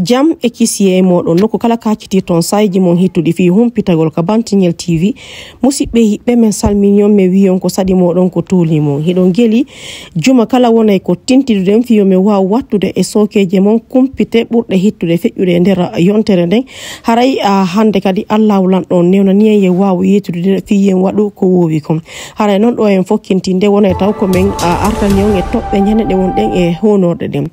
Jam e kisiye moɗon noko kala kaciti ton sayji mon hittuɗi fi humpitagol ka Bantingel TV musidɓe hiɓɓe men salminion me wiyon ko sadi moɗon ko tuuli mon hiɗon geli juma kala wonay ko tintiduɗen fiyo me waw wattude e sokeje mon kumpite ɓurɗe hittude feƴƴude nder yontere nden haray hande kadi allahwlan ɗon newnaniyen ye waw yettude fiyen waɗu ko wowi kon haray noon ɗo en fokkintinde wonay taw ko men artanion e toɓɓe ñaneɗe wonɗen e honorde ɗen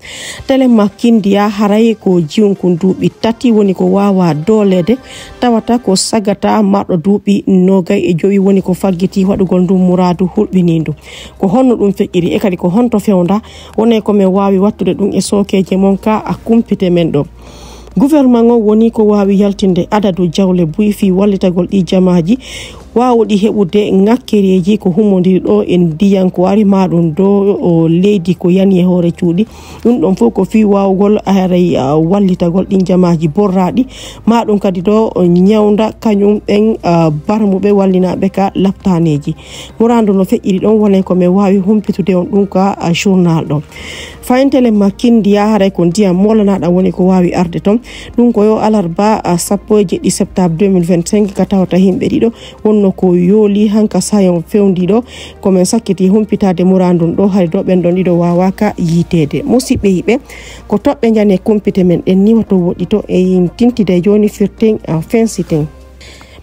telema kindiya haray ko jiwon ko duuɓi tati woni ko wawa dolede tawata ko sagata marɗo duuɓi nogay e jowi woni ko faggiti waɗugol ndu muradu hulɓinindu ko honno ɗum feƴƴiri e kadi ko honto fewda wonay ko men wawi wattude ɗum e sokeje mon ka a kumpite men ɗo gouvernement o woni ko wawi yaltinde adadu jawle buy fi wallitagol ɗi jamaji wawɗi heɓude ngakkereji ko humodiri ɗo en diyan ko ari maɗum do o leydi ko yani e hoore cuuɗi ɗum ɗon fof ko fi wawgol aray wallitagol ɗin jamaji borraɗi maɗum kadi ɗo ñawda kañum ɓen barmuɓe wallinaɓe ka laptaneji murandu no feƴƴiri ɗon wonay ko men wawi humpitude on ɗum ka journal ɗon fayintele makkindiya haray ko ndiyam molanaɗa woni ko wawi arde ton ɗum ko yo alarba 17 septembre 2025 ka tawata himɓe ɗiɗo wonno ko yooli hanka sayon fewdiɗo komin sakkiti humpitade murandun ɗo hay ɗo ɓen ɗon ɗiɗo wawaka yitede musidɓe yiɓe ko toɓɓe jane kumpite men ɗen ni wato woɗɗito e tintide joni firten fensiten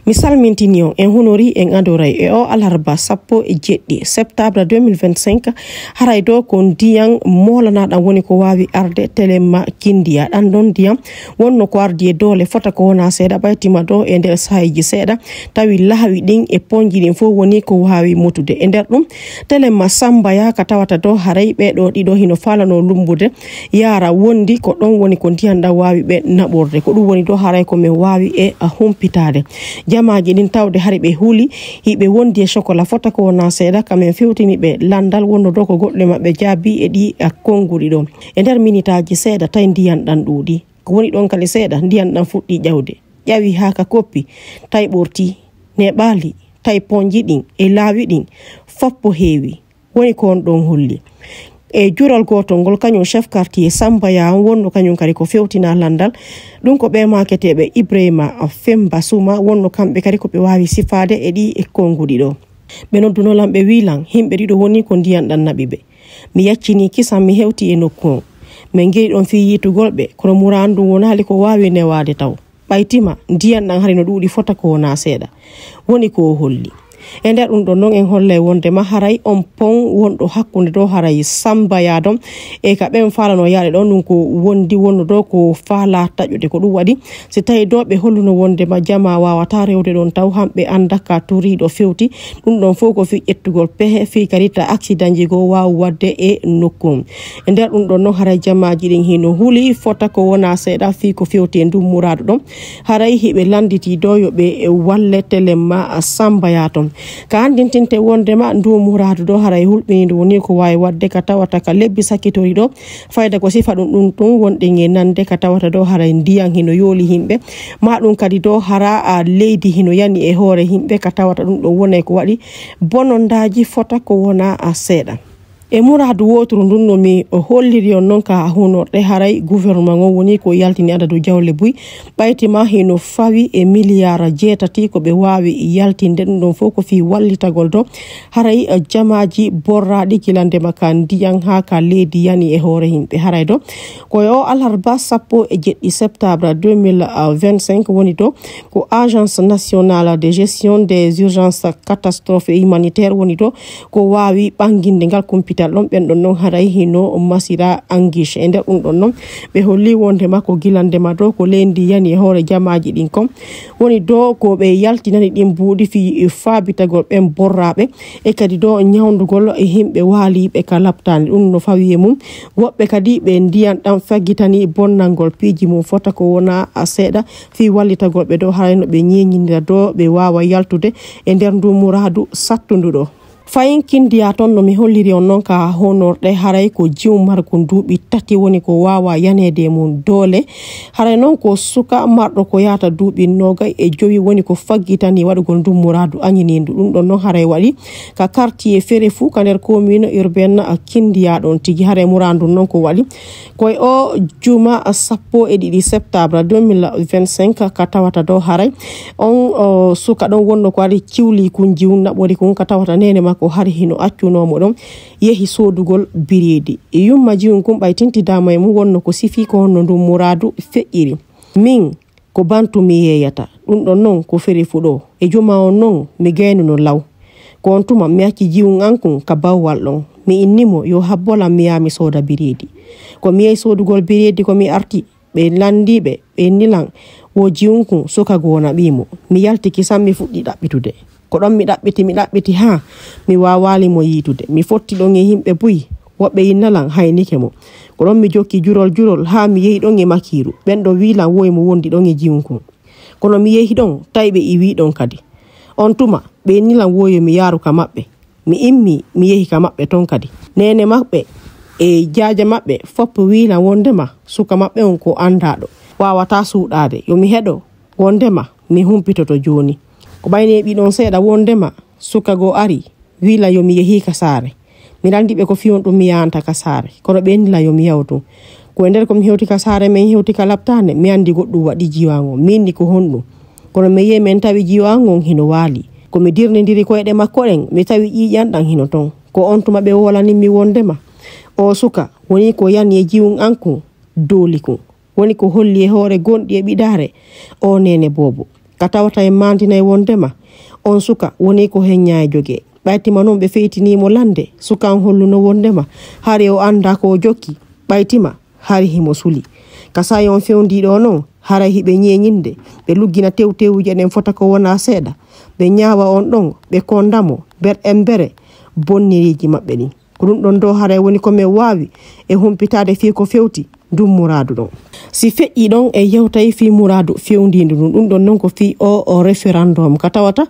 mi salmintini on en hunori en adoray e o alarba 17 septembre 2025 haray do ko ndiyam molanaɗam woni ko wawi arde telema kindiya ɗan ɗon ndiyam wonno ko ardi e dole fota ko wona seeɗa ɓaytima do e nder sayiji seeɗa tawi laawi ɗin e ponji ɗin fof woni ko wawi mutude e nder ɗum telema sambaya ka tawata do haray ɓeɗo ɗiɗo hino falano lumbude yara wondi ko ɗon woni ko ndiyam ɗam wawi ɓe naɓorde ko ɗum woni do haray ko min wawi e humpitade jamaji ɗin tawde hari ɓe huuli hiɓe wondi e chocolat fota ko wona seeɗa kamen fewtini ɓe landal wonno do ko goɗɗe mabɓe jaabi e ɗi konguɗi ɗon e nder minitaji seeɗa tawi ndiyan ɗan ɗuuɗi ko woni ɗon kadi seeɗa ndiyan ɗan fuɗɗi ƴawde ƴawi ha ka koppi tawi ɓorti ne ɓaali tawi ponji ɗin e laawi ɗin foppo heewi woni ko on ɗon holli e jural gotol ngol kañum chef quartier Sambaya wonno kañum kadi ko fewtina landal ɗum ko ɓe maketeɓe Ibrahima Femba Suma wonno kamɓe kadi ko ɓe wawi sifade e ɗi e konguɗi ɗo ɓe noddunolan ɓe wilan himɓe ɗiɗo woni ko ndiyan ɗan naɓi ɓe mi yaccini kisan mi hewti e nokku on min geri ɗon fi yitugol ɓe kono murandu wonali ko wawi newade taw ɓaytima ndiyan ɗan hari no ɗuuɗi fota ko wona seeɗa woni ko holli e nder ɗum ɗon noon en hollay wondema haray on pon wonɗo hakkude ɗo haray Sambaya ɗon e ka ɓen falano yaade ɗon ɗum ko wondi wonno ɗo ko faala taƴude ko ɗum waɗi si tawi ɗo ɓe holluno wondema jama wawata rewde ɗon taw hamɓe anda ka toriɗo fewti ɗum ɗon fof ko fi ƴettugol pehe fi kadi ta accident ji go wawa wadde e nokkum e nder ɗum ɗon noon haray jamaji ɗin hino huuli fota ko wona seeɗa fi ko fewti e ndum muradu ɗon haray hiɓe landiti ɗo yoɓe walle telema Sambaya ton ka andintinte wondema ndu muradu ɗo haray hulɓinide woni ko wawi wadde ka tawata ka lebbi sakkitori ɗo fayda ko sifa ɗum ɗum wonɗe e nande ka tawata ɗo haray ndiyan hino yooli himɓe ma ɗum kadi ɗo hara leydi hino yani e hoore himɓe ka tawata ɗum ɗo wonay ko waɗi bonondaji fota ko wona seeɗa e muradu woturu ndun no mi holliri on noon ka hunorde haray gouvernement o woni ko yaltini adadu jawle buy ɓaytima hino fawi e milliard jeetati ko ɓe wawi yaltinde ɗum ɗon fof ko fi wallitagol do haray jamaji borraɗi gilandema ka ndiyan ha ka leydi yani e hoore himɓe haray do koyo alarba 17 septembre 2025 woni do ko agence nationale de gestion des urgences catastrophes humanitaire woni do ko wawi ɓanginde ngal computer ɗon ɓen ɗon noon haray hino masira anguiche e nder ɗum ɗon noon ɓe holli wondema ko gilandema do ko leydi yani e hoore jamaji ɗin kon woni do ko ɓe yaltinani ɗin buuɗi fi faabitagol ɓen borraɓe e kadi do ñawdugol himɓe waaliɓe ka laptani ɗum no fawi e mum woɓɓe kadi ɓe ndiyan ɗan faggitani bonnalngol piiji mum fota ko wona seeɗa fi wallitagol ɓe do haray no ɓe ñeñinira do ɓe wawa yaltude e nder ndu muradu sattuduɗo fayin kindiya ton no mi holliri on non ka honorde haray ko jiwmar ko duubi tati woni ko wawa yanede mum dole haray non ko suka mardo ko yata duubi nogay e jowi woni ko faggitani wadugol dum muradu anyinindu dum don non haray wadi ka quartier fere fu ka nder commune urbaine kindiya don tigi haray murandu non ko wadi koy o juma sappo e didi septembre 2025 ka tawata do haray on suka don wonno ko wadi ciwli kun jiwna bodi kun ka tawata nene mako hari hino accunomo don yehi sodugol biredi e yumma jiwun kum baytinti dama e mu wonno ko sifi ko honno dum muradu fe'iri min ko bantu mi yeyata dum don non ko feri fudo e juma on non mi gayno no law ko on tuma mi acci jiwun ankun ka bawwal don mi innimo yo habbola mi yami soda biredi ko mi yey sodugol biredi ko mi arti be landibe be nilan wo jiwun soka gona bimo mi yalti kisam mi fuddi dabbitude ko don mi dabbiti ha mi wawali mo yitude mi fotti don e himbe buyi wobbe yinnalan haynike mo ko don mi jokki jurol ha mi yehi don e makiru ben do wilan woy mo wondi don e jiwunku kono mi yehi don taybe i wi don kadi on tuma be nilan woyo mi yaru ka mabbe mi immi mi yehi ka mabbe ton kadi nene mabbe e jaaja mabbe fop wilan wondema suka mabbe on ko andado wawata suudade yo mi hedo wondema mi humpitoto joni ko bayne bi don seeda wondema suka go ari wila yo mi yehi ka sare mi randibe ko fiyon dum mi yanta ka sare kono be ndila yo mi yawtu ko nder ko mi hewti ka sare men hewti ka laptane mi andi goddu wadi jiwango minni ko hondu kono me yemen tawi jiwango hino wali ko mi dirnidiri ko ede makko en mi tawi ƴiƴan dan hino ton ko on tuma be wolani mi wondema o suka woni ko yani e jiwun anku doliku woni ko holli e hore gondi e bidare o nene bobo ka tawata e mandina e wondema on suka woni ko henya e joge baytima non be feytinimo lande suka on holluno wondema hari o anda ko jokki baytima hari himo suli kasay on fewndido non haray hibe nyenyinde be luggina tewtewuje den fota ko wona seeda be nyaawa on don be kondamo ber embere bonniriji mabbe ni ko dum don do haray woni ko me wawi e humpitade fi ko fewti dum muradu don si fe'i don e yewtay fi muradu fewndindu dum don non ko fi o referendum ka tawata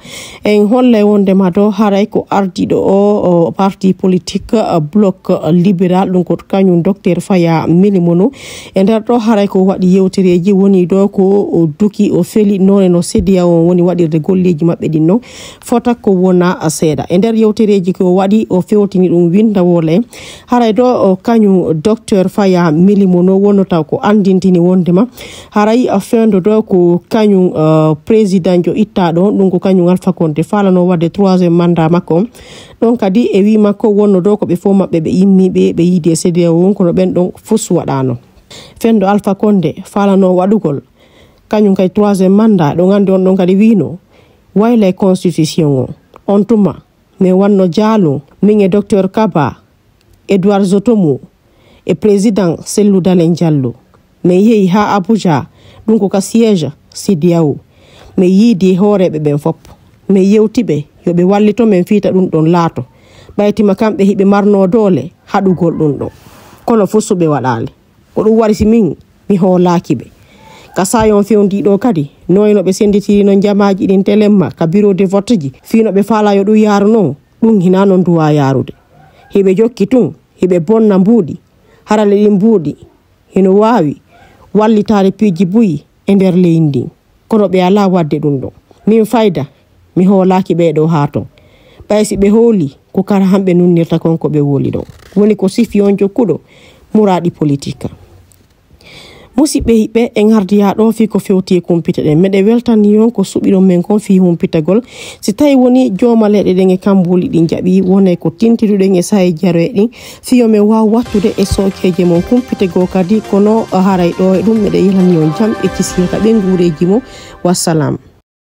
en holle wonde ma do haray ko ardido o parti politique bloc libéral dum ko kanyum docteur Faya Milimono e der do haray ko wadi yewtereji woni do ko duki o feli non no sedia on woni wadirde golleji mabbe dinno fota ko wona seeda e der yewtereji ko wadi o fewtini dum winda wole haray do kanyum docteur Faya Milimono no wono taw ko andintini wondema haray fendo do ko kanyum president jo ittado dum ko kanyum Alpha Conde falano wadde 3e mandat makko don kadi e wi makko wonno do ko be fo mabbe be yimmi be yidi CDAO won ko ben don fus wadano fendo Alpha Conde falano wadugol kanyum kay 3e mandat do ngande on don kadi wino wayle constitution on tuma me wanno jaalu min e docteur Kaba Edouard Zotomo e président Cellou Dalein Diallo me yehi ha Abuja dum ko ka siège CEDEAO me yidi horebe ben fop me yewtibe yo be wallito men fiita dum don laato baytima kambe hibe marno dole hadugol dum don kono fusube wadale ko dum wari min mi holaki be ka sayon fewndi do kadi noyno be senditiri non jamaaji din telemma ka bureau de vote ji fino be fala yo du yaruno dum hina non duwa yarude hibe jokki tun hibe bonna mbudi harale din mbudi hino wawi wallitaare piiji buyi e nder leydi kono be ala wadde dum do min fayda mi holaki be do haton baysi be holi ko kara hambe nunnirta konko be woli do woni ko sifi on jokkudo muradi politique musibe hibe en hardiya do fi ko fewti kompite den mede weltani yon ko subido men kon fi humpitagol si tay woni jomalede den e kambuli din jabi wonay ko tintidude e say jare din fiyo me wa wattude e sokeje mon kumpitego kadi kono haray do dum mede yilani yon jam e kisiyata be ngureji mo wassalam